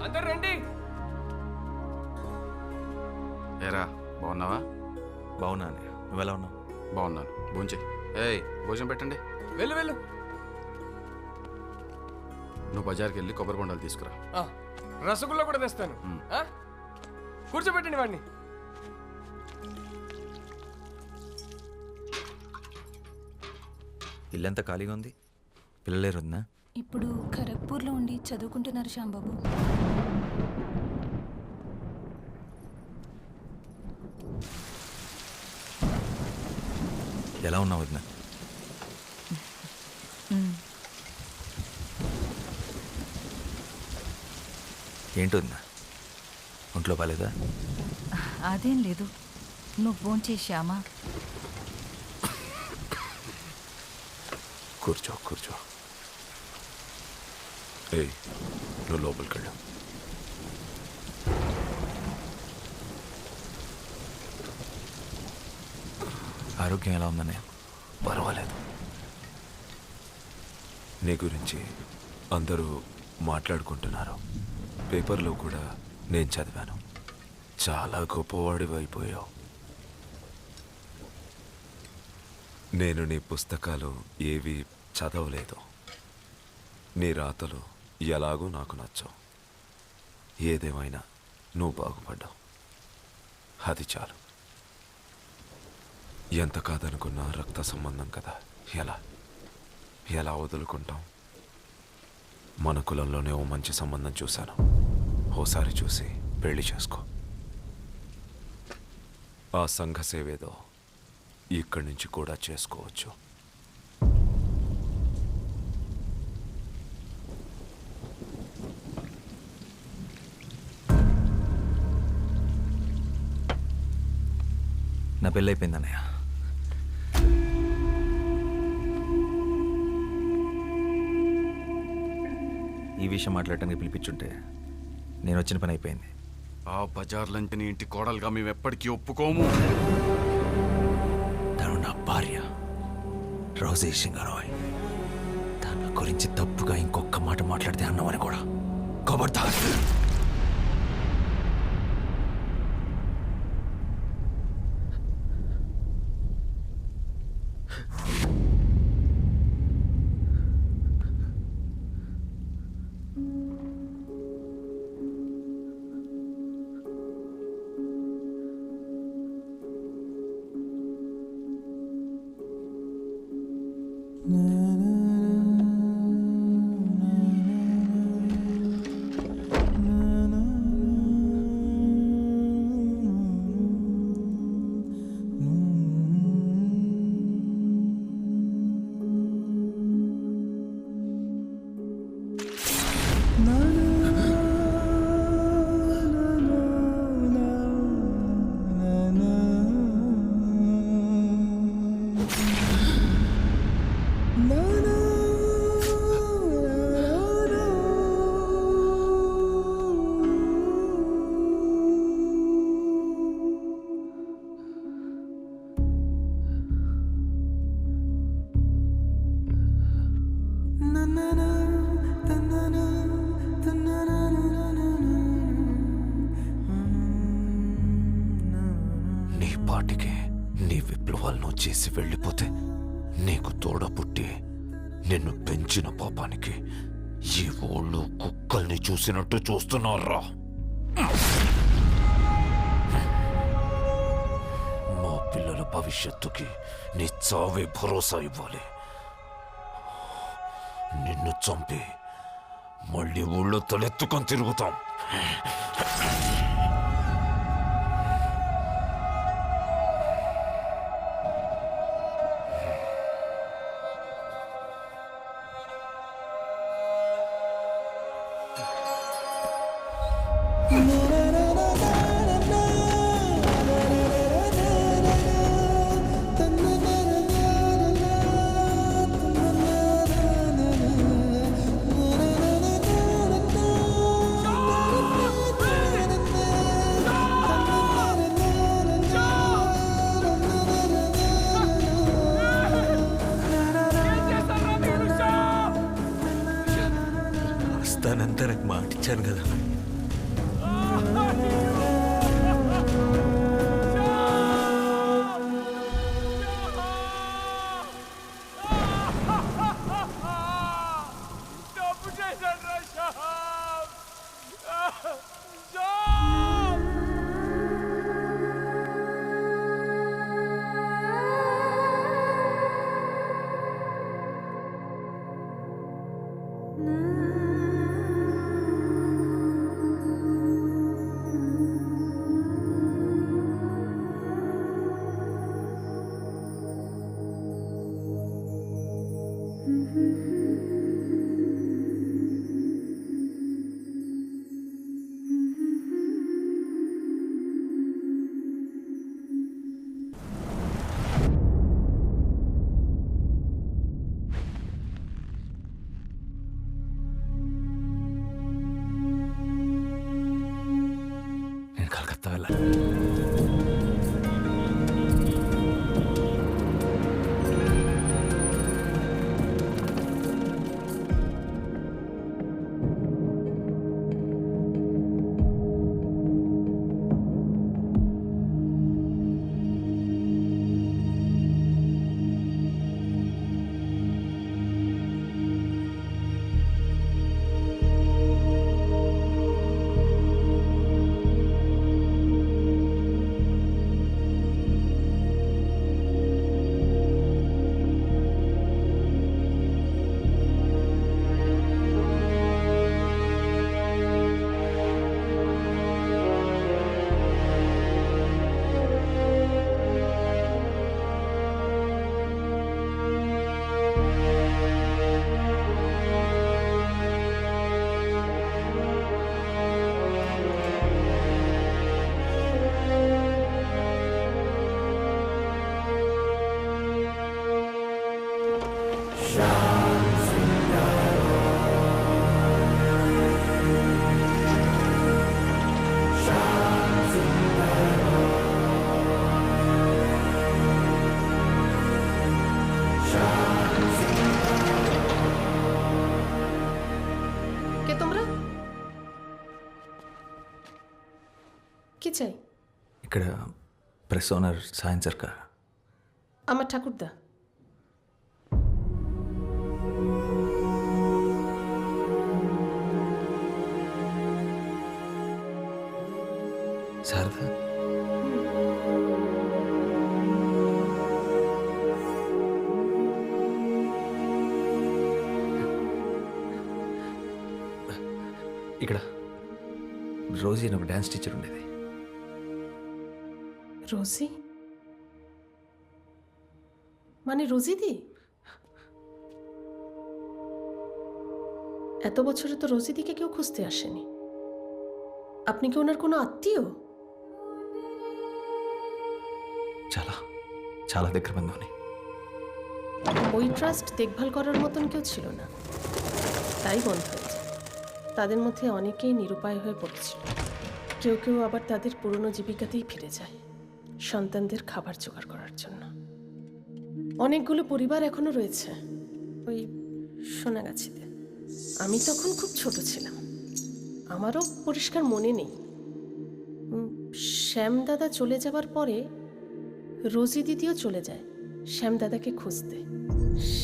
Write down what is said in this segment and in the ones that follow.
అందరు రండి. ఏరా బాగున్నావా? బాగున్నాను. నువ్వు ఎలా ఉన్నావు? బాగున్నాను. భోంచే. ఏయ్ భోజనం పెట్టండి. వెళ్ళు వెళ్ళు. నువ్వు బజార్కి వెళ్ళి కొబ్బరి బొండాలు తీసుకురా. రసగుల్లా కూడా తెస్తాను. కూర్చోబెట్టండి వాడిని. ఇల్లంతా ఖాళీగా ఉంది. పిల్లలేరు వద్దా? ఇప్పుడు ఖరగ్పూర్లో ఉండి చదువుకుంటున్నారు శ్యాంబాబు. ఎలా ఉన్నావు వద్దా? ఏంటి వద్దా? ఒంట్లో బాలేదా? అదేం లేదు. నువ్వు ఫోన్ చేశామా? కూర్చో కూర్చో. ఏయ్ నువ్వు లోపలికి వెళ్ళు. ఆరోగ్యం ఎలా ఉందన్నయ్య? పర్వాలేదు. నీ గురించి అందరూ మాట్లాడుకుంటున్నారు. పేపర్లో కూడా నేను చదివాను. చాలా గొప్పవాడివి అయిపోయావు. నేను నీ పుస్తకాలు ఏవి చదవలేదు. నీ రాతలు ఎలాగో నాకు నచ్చవు. ఏదేమైనా నువ్వు బాగుపడ్డావు, అది చాలు. ఎంత కాదనుకున్నా రక్త సంబంధం కదా, ఎలా వదులుకుంటాం? మన కులంలోనే ఓ మంచి సంబంధం చూశాను. ఓసారి చూసి పెళ్లి చేసుకో. ఆ సంఘ సేవేదో ఇక్కడి నుంచి కూడా చేసుకోవచ్చు. నా పెళ్ళి అయిపోయింది అన్నయ్య. ఈ విషయం మాట్లాడటానికి పిలిపించుంటే నేను వచ్చిన పని అయిపోయింది. ఆ బజార్లంటే నీ ఇంటి కోడలుగా మేము ఎప్పటికీ ఒప్పుకోము. తను నా భార్య రోజీ సింగరాయ్. తన గురించి తప్పుగా ఇంకొక మాట మాట్లాడితే అన్నామని కూడా ఖబర్దార్. నీ పాటికి నీ విప్లవాలను చేసి వెళ్ళిపోతే నీకు తోడ పుట్టి నిన్ను పెంచిన పాపానికి ఈ ఊళ్ళు కుక్కల్ని చూసినట్టు చూస్తున్నారా? మా పిల్లల భవిష్యత్తుకి నీ చావే భరోసా ఇవ్వాలి. నిన్ను చంపి మళ్ళీ ఊళ్ళో తలెత్తుకొని తిరుగుతాం. వస్తానంతా నాకు మాట ఇచ్చాను కదా. కలకత్తా వెళ్ళాలి. কি চাই? ఇక్కడ ప్రెస్ ఓనర్ సాయం సర్కార్. আমার ঠাকুরদা। శారదా, ఇక్కడ రోజీ అని ఒక డ్యాన్స్ టీచర్ ఉండేది. রোজি? মানে রোজিদি? এত বছরে তো রোজিদিকে কেউ খুঁজতে আসেনি। আপনি কি ওনার কোনো আত্মীয়? చాలా చాలా దగ్గర బంధువుని. ওই ট্রাস্ট দেখভাল করার মতন কেউ ছিল না, তাই বন্ধ হয়েছে। তাদের মধ্যে অনেকেই নিরুপায় হয়ে পড়েছিল, কেউ কেউ আবার তাদের পুরনো জীবিকাতেই ফিরে যায় সন্তানদের খাবার জোগাড় করার জন্য। অনেকগুলো পরিবার এখনো রয়েছে ওই সোনাগাছিতে। আমি তখন খুব ছোট ছিলাম, আমারও পরিষ্কার মনে নেই। শ্যামদাদা চলে যাবার পরে রোজি দিদিও চলে যায় শ্যামদাদাকে খুঁজতে।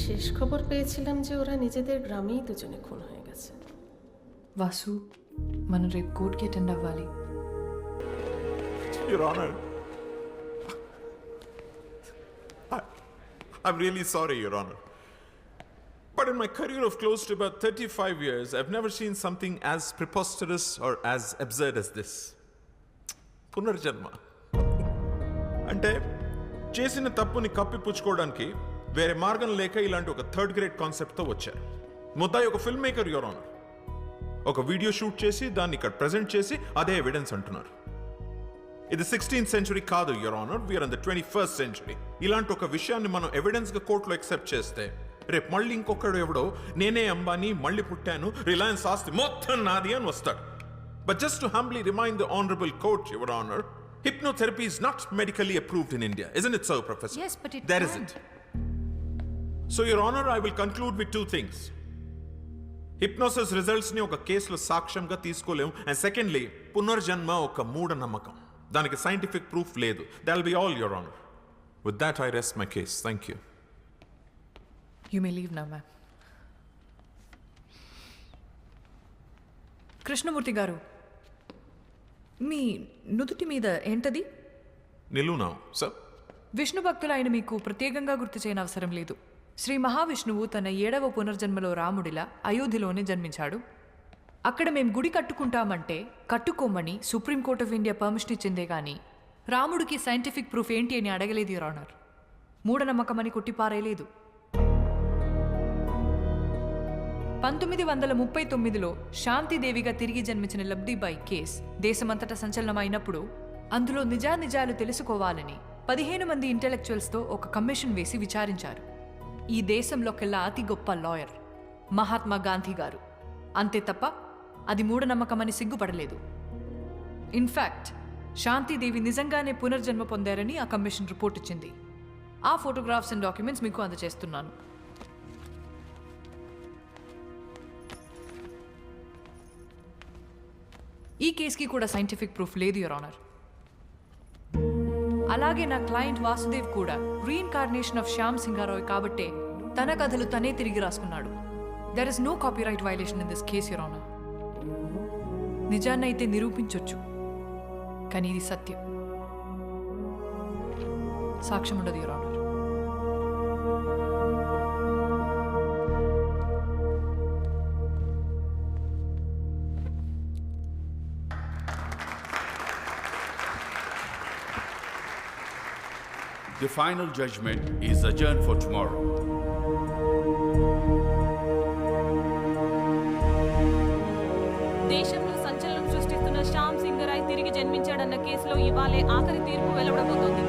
শেষ খবর পেয়েছিলাম যে ওরা নিজেদের গ্রামেই দুজনে খুন হয়ে গেছে। వాసు మనం రేపు కోర్టుకి అటెండ్ అవ్వాలి. Your Honor, I'm really sorry, Your Honor. But in my career of close to about 35 years, I've never seen something as preposterous or as absurd as this. పునర్జన్మ అంటే చేసిన తప్పుని కప్పిపుచ్చుకోవడానికి వేరే మార్గం లేక ఇలాంటి ఒక థర్డ్ గ్రేడ్ కాన్సెప్ట్తో వచ్చారు. ముద్దాయి ఒక ఫిల్మ్ మేకర్, యువర్ ఆనర్. ఒక వీడియో షూట్ చేసి దాన్ని ఇక్కడ ప్రెజెంట్ చేసి అదే ఎవిడెన్స్ అంటున్నారు. ఇది 16th సెంచురీ కాదు, your honour. We are in the 21st century. ఇలాంటి ఒక విషయాన్ని మనం ఎవిడెన్స్గా కోర్టులో యాక్సెప్ట్ చేస్తే రేపు మళ్ళీ ఇంకొకడు ఎవడో నేనే అంబానీ మళ్ళీ పుట్టాను, రిలయన్స్ ఆస్తి మొత్తం నాది అని వస్తాడు. But just to humbly remind the honourable court, your honour, hypnotherapy is not medically approved in India. Isn't it so, Professor? Yes, but it There can't. isn't. So, Your Honor, I will conclude with two things. Hypnosis results ni oka case lo sakshamga teesukolem, and secondly, punarjanma oka mooda namakam. Daniki scientific proof ledu. That'll be all, Your Honor. With that, I rest my case. Thank you. You may leave now, ma'am. Krishnamurthy గారు, మీ నుదుటి మీద ఏంటది? Nilu now, sir. Vishnu భక్తులైన మీకు ప్రత్యేకంగా గుర్తు చేయని అవసరం లేదు. శ్రీ మహావిష్ణువు తన 7వ పునర్జన్మలో రాముడిలా అయోధ్యలోనే జన్మించాడు. అక్కడ మేము గుడి కట్టుకుంటామంటే కట్టుకోమని సుప్రీంకోర్ట్ ఆఫ్ ఇండియా పర్మిషన్ ఇచ్చిందే కానీ రాముడికి సైంటిఫిక్ ప్రూఫ్ ఏంటి అని అడగలేదు, యువర్ ఆనర్. మూఢనమ్మకమని కొట్టిపారేయలేదు. 1939లో శాంతిదేవిగా తిరిగి జన్మించిన లబ్ధిబాయి కేస్ దేశమంతటా సంచలనమైనప్పుడు అందులో నిజానిజాలు తెలుసుకోవాలని 15 మంది ఇంటెలెక్చువల్స్తో ఒక కమిషన్ వేసి విచారించారు. ఈ దేశంలోకెల్లా అతి గొప్ప లాయర్ మహాత్మా గాంధీ గారు. అంతే తప్ప అది మూఢనమ్మకమని సిగ్గుపడలేదు. ఇన్ఫ్యాక్ట్ శాంతిదేవి నిజంగానే పునర్జన్మ పొందారని ఆ కమిషన్ రిపోర్ట్ ఇచ్చింది. ఆ ఫోటోగ్రాఫ్స్ అండ్ డాక్యుమెంట్స్ మీకు అందజేస్తున్నాను. ఈ కేసుకి కూడా సైంటిఫిక్ ప్రూఫ్ లేదు, యువర్ ఆనర్. అలాగే నా క్లయింట్ వాసుదేవ్ కూడా రీఇన్కార్నేషన్ ఆఫ్ శ్యామ్ సింగారాయ్ కాబట్టే తన కథలు తనే తిరిగి రాసుకున్నాడు. There is no copyright violation in this case, your honour. నిజాన్ని అయితే నిరూపించొచ్చు, కానీ ఇది సత్యం. సాక్ష్యం ఉండదు, your honour. The final judgment is adjourned for tomorrow. దేశంలో సంచలనం సృష్టిస్తున్న శ్యామ్ సింగరాయ్ తిరిగి జన్మించాడన్న కేసులో ఇవాళే ఆఖరి తీర్పు వెలువడబోతోంది.